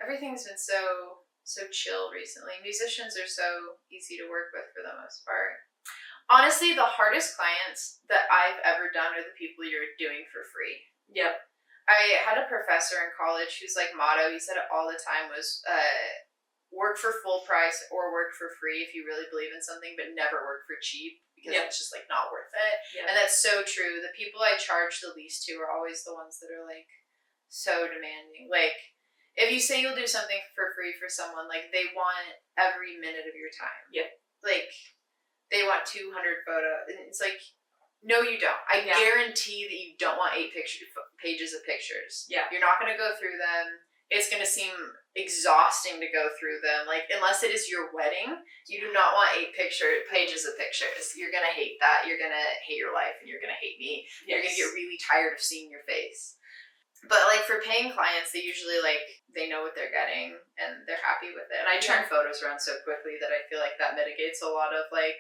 Everything's been so chill recently. Musicians are so easy to work with for the most part. Honestly, the hardest clients that I've ever done are the people you're doing for free. Yep. I had a professor in college whose like motto, he said it all the time, was work for full price or work for free if you really believe in something, but never work for cheap because it's just like not worth it. And that's so true. The people I charge the least to are always the ones that are like so demanding. Like if you say you'll do something for free for someone, like they want every minute of your time. Yep. Like they want 200 photos. And it's like, no, you don't. I guarantee that you don't want 8 pages of pictures. Yeah. You're not going to go through them. It's going to seem exhausting to go through them. Like, unless it is your wedding, you do not want 8 pages of pictures. You're going to hate that. You're going to hate your life, and you're going to hate me. Yes. You're going to get really tired of seeing your face. But, like, for paying clients, they usually, like, they know what they're getting, and they're happy with it. And I turn photos around so quickly that I feel like that mitigates a lot of, like,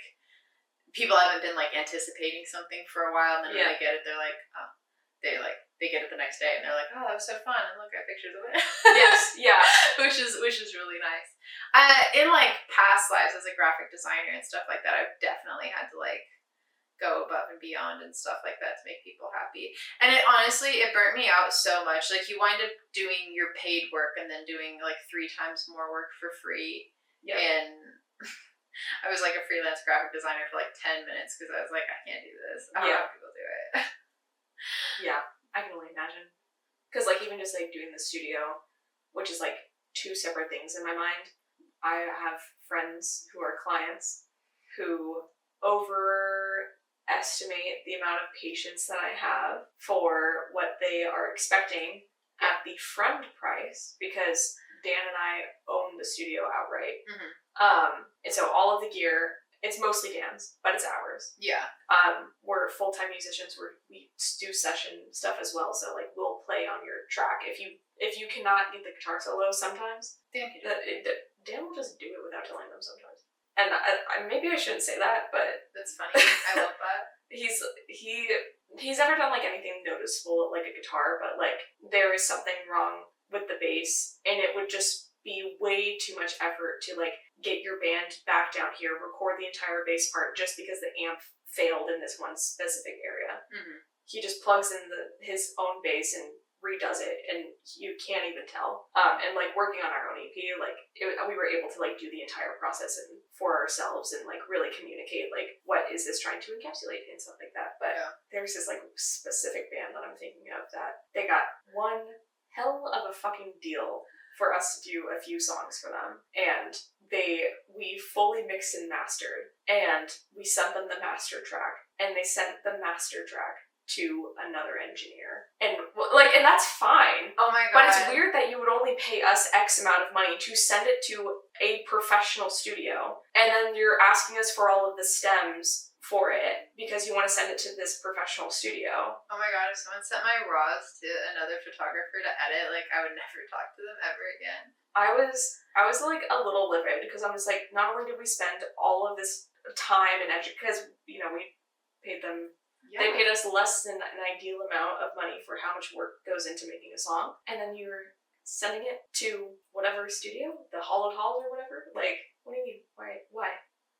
people haven't been like anticipating something for a while, and then when they get it, they're like, oh, they get it the next day, and they're like, oh, that was so fun, and look at pictures of it. Yes, yeah, which is really nice. In like past lives as a graphic designer and stuff like that, I've definitely had to like go above and beyond and stuff like that to make people happy. And it honestly, it burnt me out so much. Like you wind up doing your paid work and then doing like 3 times more work for free, and I was like a freelance graphic designer for like 10 minutes because I was like, I can't do this. I don't know how people do it. Yeah, I can only imagine. Because like even just like doing the studio, which is like 2 separate things in my mind. I have friends who are clients who overestimate the amount of patience that I have for what they are expecting at the front price, because Dan and I own the studio outright. And so all of the gear, it's mostly Dan's, but it's ours. Yeah. We're full-time musicians. We do session stuff as well. So like we'll play on your track. If you cannot get the guitar solo sometimes, Dan can do it. Dan will just do it without telling them sometimes. And maybe I shouldn't say that, but that's funny. I love that. He's never done like anything noticeable like a guitar, but like there is something wrong with the bass, and it would just be way too much effort to like get your band back down here, record the entire bass part just because the amp failed in this one specific area. He just plugs in his own bass and redoes it, and you can't even tell. And like working on our own EP, like we were able to like do the entire process and for ourselves and like really communicate like what is this trying to encapsulate and stuff like that. But there's this like specific band that I'm thinking of that they got one hell of a fucking deal for us to do a few songs for them, and we fully mixed and mastered, and we sent them the master track, and they sent the master track to another engineer, and that's fine. Oh my god! But it's weird that you would only pay us X amount of money to send it to a professional studio, and then you're asking us for all of the stems for it because you want to send it to this professional studio. Oh my god, if someone sent my raws to another photographer to edit, like, I would never talk to them ever again. I was like a little livid because I was like, not only did we spend all of this time and energy, because, you know, we paid them, they paid us less than an ideal amount of money for how much work goes into making a song, and then you're sending it to whatever studio, the Hollowed Hall or whatever. Like, what do you mean? Why?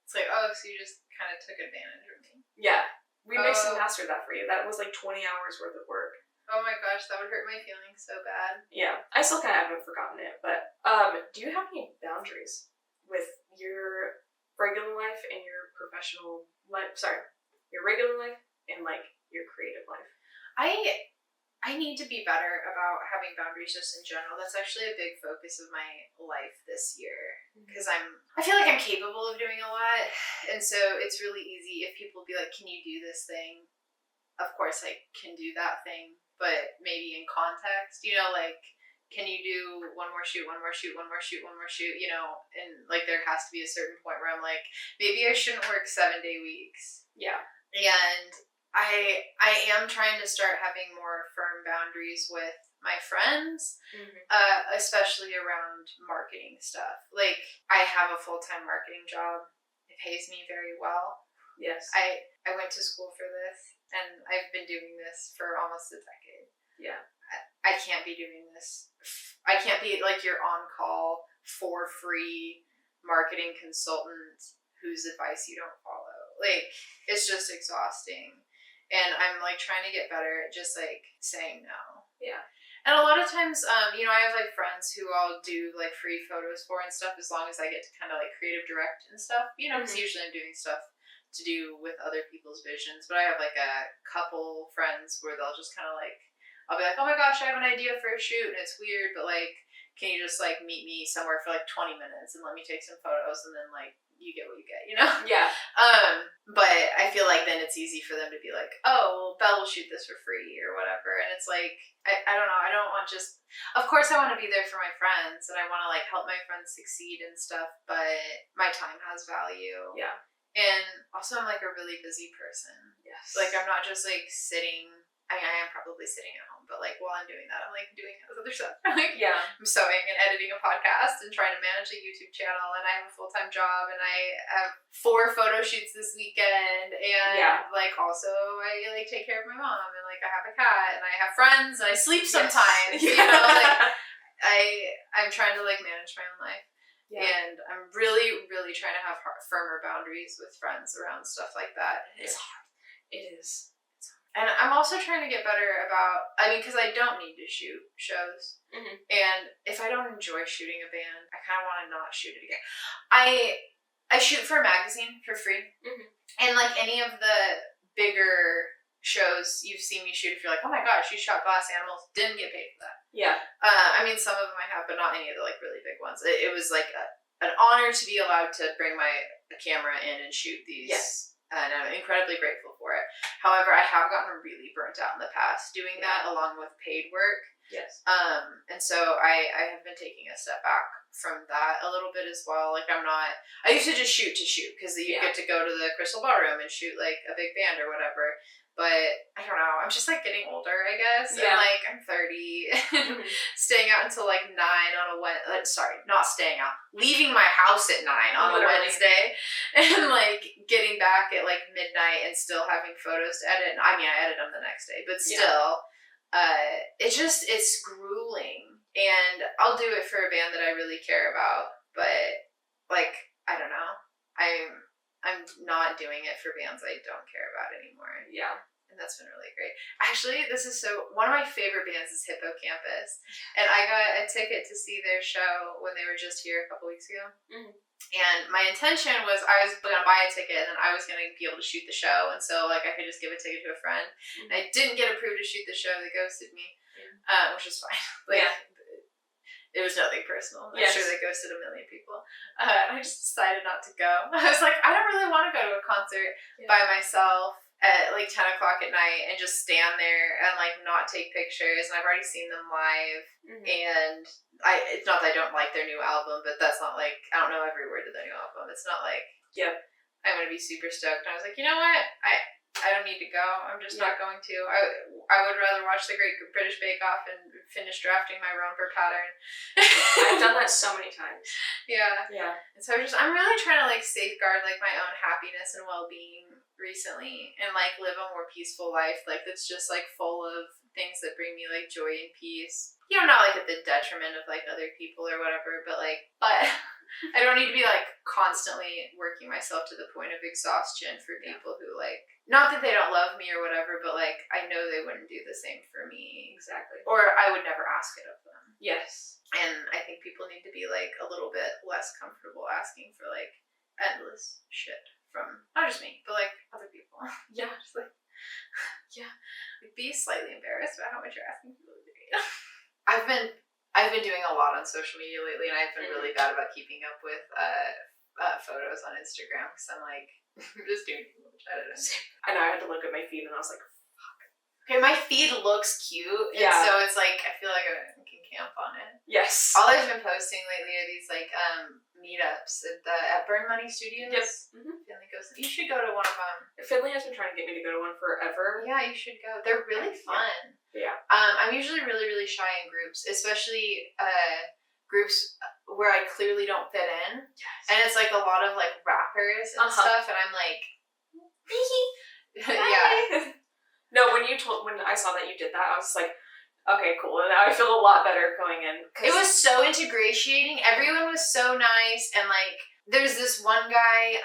It's like, oh, so you just kind of took advantage of me. Yeah. We mixed and mastered that for you. That was like 20 hours worth of work. Oh my gosh, that would hurt my feelings so bad. Yeah. I still kind of haven't forgotten it, but do you have any boundaries with your regular life and your professional life? Sorry, your regular life and like your creative life. I need to be better about having boundaries just in general. That's actually a big focus of my life this year because I feel like I'm capable of doing a lot, and so it's really easy if people be like, "Can you do this thing?" Of course, I can do that thing, but maybe in context, you know, like, can you do one more shoot, one more shoot, one more shoot, one more shoot, you know, and like there has to be a certain point where I'm like, maybe I shouldn't work 7-day weeks. Yeah. And I am trying to start having more firm boundaries with my friends, especially around marketing stuff. Like, I have a full-time marketing job. It pays me very well. Yes. I went to school for this, and I've been doing this for almost a decade. Yeah. I can't be doing this. I can't be like your on-call for free marketing consultant whose advice you don't follow. Like, it's just exhausting. And I'm like trying to get better at just like saying no. Yeah. And a lot of times, you know, I have like friends who I'll do like free photos for and stuff as long as I get to kind of like creative direct and stuff, you know, because usually I'm doing stuff to do with other people's visions. But I have like a couple friends where they'll just kind of like, I'll be like, oh my gosh, I have an idea for a shoot and it's weird, but like, can you just like meet me somewhere for like 20 minutes and let me take some photos and then like you get what you get, you know? Yeah. But I feel like then it's easy for them to be like, oh, well, Belle will shoot this for free or whatever. And it's like, I don't know. I don't want just, of course I want to be there for my friends and I want to like help my friends succeed and stuff, but my time has value. Yeah. And also I'm like a really busy person. Yes. Like I'm not just like sitting, I mean, I am probably sitting at home, but like while I'm doing that, I'm like doing other stuff. Like, yeah. I'm sewing and editing a podcast and trying to manage a YouTube channel, and I have a full-time job, and I have 4 photo shoots this weekend, and like also I like take care of my mom, and like I have a cat, and I have friends, and I sleep sometimes. You know, like I'm trying to like manage my own life. Yeah. And I'm really, really trying to have firmer boundaries with friends around stuff like that. It's hard. It is. And I'm also trying to get better about, I mean, because I don't need to shoot shows. And if I don't enjoy shooting a band, I kind of want to not shoot it again. I shoot for a magazine for free. And like any of the bigger shows you've seen me shoot, if you're like, oh my gosh, you shot glass animals, didn't get paid for that. Yeah. I mean, some of them I have, but not any of the like really big ones. It was like an honor to be allowed to bring my camera in and shoot these. Yes. And I'm incredibly grateful for it. However, I have gotten really burnt out in the past doing that along with paid work. Yes. And so I have been taking a step back from that a little bit as well. Like I used to just shoot because you get to go to the Crystal Ballroom and shoot like a big band or whatever. But I don't know, I'm just like getting older, I guess. Yeah. And like I'm 30 staying out until like 9 on a leaving my house at 9 on a Wednesday and like getting back at like midnight and still having photos to edit. I mean, I edit them the next day, but still, it's grueling. And I'll do it for a band that I really care about, but like, I don't know. I'm not doing it for bands I don't care about anymore. Yeah. And that's been really great. Actually, one of my favorite bands is Hippocampus. And I got a ticket to see their show when they were just here a couple weeks ago. And my intention was I was going to buy a ticket and then I was going to be able to shoot the show. And so like I could just give a ticket to a friend. And I didn't get approved to shoot the show. They ghosted me, which is fine. Like, it was nothing personal. I'm sure they ghosted a million people. I just decided not to go. I was like, I don't really want to go to a concert by myself at like 10 o'clock at night and just stand there and like not take pictures. And I've already seen them live. And it's not that I don't like their new album, but that's not like, I don't know every word of their new album. It's not like, I'm going to be super stoked. And I was like, you know what? I don't need to go. I'm just not going to. I would rather watch the Great British Bake Off and finish drafting my romper pattern. I've done that so many times. Yeah. Yeah. And so I'm really trying to like safeguard like my own happiness and well-being recently, and like live a more peaceful life, like that's just like full of things that bring me like joy and peace. You know, not like at the detriment of like other people or whatever, but I don't need to be like constantly working myself to the point of exhaustion for people who like, not that they don't love me or whatever, but like I know they wouldn't do the same for me. Exactly. Or I would never ask it of them. Yes. And I think people need to be like a little bit less comfortable asking for like endless shit from not just me, but like other people. Yeah. Just like, yeah, like be slightly embarrassed about how much you're asking people to do. I've been doing a lot on social media lately, and I've been really bad about keeping up with photos on Instagram because I'm like I'm just doing too much editing. I know, I had to look at my feed and I was like, fuck. Okay, my feed looks cute, and so it's like I feel like I can camp on it. Yes. All I've been posting lately are these like meetups at Burn Money Studios. Yep. Finley goes. You should go to one of them. Finley has been trying to get me to go to one forever. Yeah, you should go. They're really fun. Yeah. I'm usually really, really shy in groups, especially groups where I clearly don't fit in. Yes. And it's like a lot of like rappers and stuff, and I'm like, yeah. No, when I saw that you did that, I was like, okay, cool. And now I feel a lot better going in. It was so ingratiating. Everyone was so nice, and like, there's this one guy,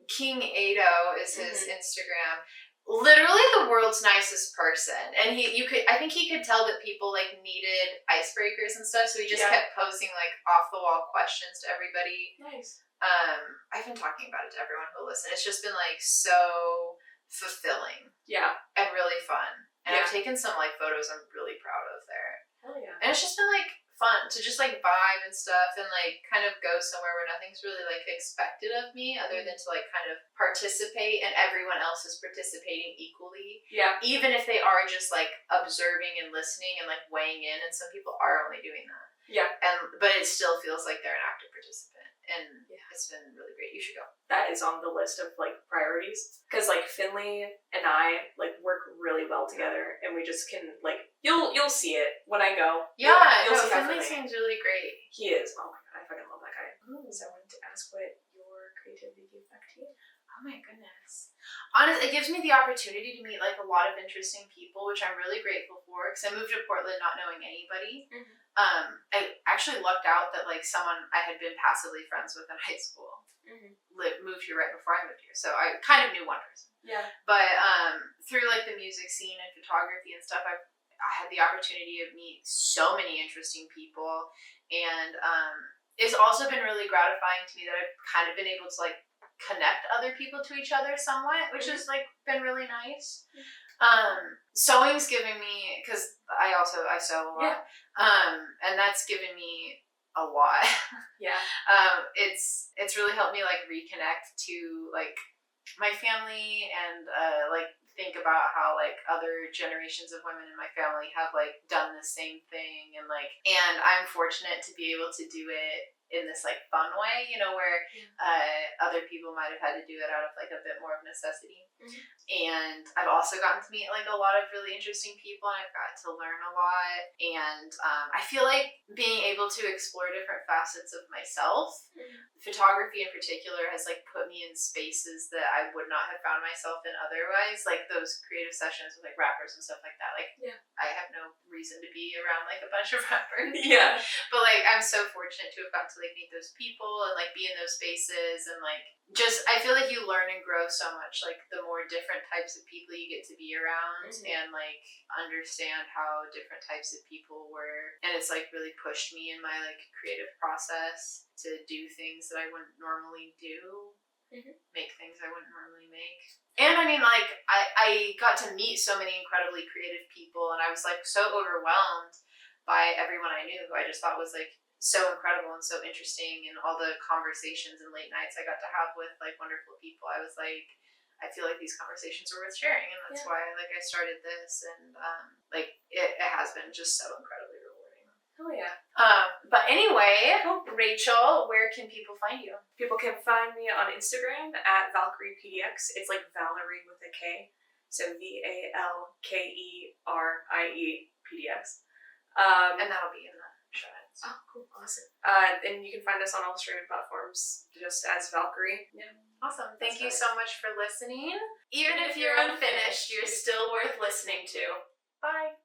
King Ado is his Instagram. Literally the world's nicest person, and I think he could tell that people like needed icebreakers and stuff, so he just kept posting like off the wall questions to everybody. Nice. I've been talking about it to everyone who'll listen. It's just been like so fulfilling. Yeah. And really fun. And I've taken some like photos I'm really proud of there. Hell yeah. And it's just been like fun to just like vibe and stuff and like kind of go somewhere where nothing's really like expected of me other than to like kind of participate, and everyone else is participating equally. Yeah. Even if they are just like observing and listening and like weighing in, and some people are only doing that. Yeah. But it still feels like they're an active participant. And it's been really great. You should go. That is on the list of like priorities, because like Finley and I like work really well together, and we just can like you'll see it when I go. Yeah, you'll see Finley seems really great. He is. Oh my god, I fucking love that guy. So I wanted to ask what your creativity gave back to you. Oh my goodness. Honestly, it gives me the opportunity to meet like a lot of interesting people, which I'm really grateful for, because I moved to Portland not knowing anybody. I actually lucked out that like someone I had been passively friends with in high school moved here right before I moved here, so I kind of knew one person. Yeah. But through like the music scene and photography and stuff, I had the opportunity to meet so many interesting people, and it's also been really gratifying to me that I've kind of been able to like connect other people to each other somewhat, which has like been really nice. Sewing's giving me, because I sew a lot, and that's given me a lot. Yeah. It's really helped me like reconnect to like my family, and like think about how like other generations of women in my family have like done the same thing, and I'm fortunate to be able to do it in this like fun way, you know, where other people might have had to do it out of like a bit more of necessity. And I've also gotten to meet like a lot of really interesting people, and I've got to learn a lot, and I feel like being able to explore different facets of myself, photography in particular, has like put me in spaces that I would not have found myself in otherwise, like those creative sessions with like rappers and stuff like that. Like I have no reason to be around like a bunch of rappers. Yeah. But like I'm so fortunate to have gotten to like meet those people and like be in those spaces, and like just I feel like you learn and grow so much like the more different types of people you get to be around, and like understand how different types of people were, and it's like really pushed me in my like creative process to do things that I wouldn't normally do, make things I wouldn't normally make. And I mean, like I got to meet so many incredibly creative people, and I was like so overwhelmed by everyone I knew, who I just thought was like so incredible and so interesting, and all the conversations and late nights I got to have with like wonderful people. I was like, I feel like these conversations are worth sharing, and that's why like I started this, and like it has been just so incredibly rewarding. Oh yeah. But anyway, Anyway, Rachel, where can people find you? People can find me on Instagram at ValkyriePDX. It's like Valerie with a K. So ValkyriePDX. And that'll be in the show notes. Oh, cool. Awesome. And you can find us on all streaming platforms just as Valkyrie. Yeah. Awesome. Thank you so much for listening. Even if you're unfinished, you're still worth listening to. Bye.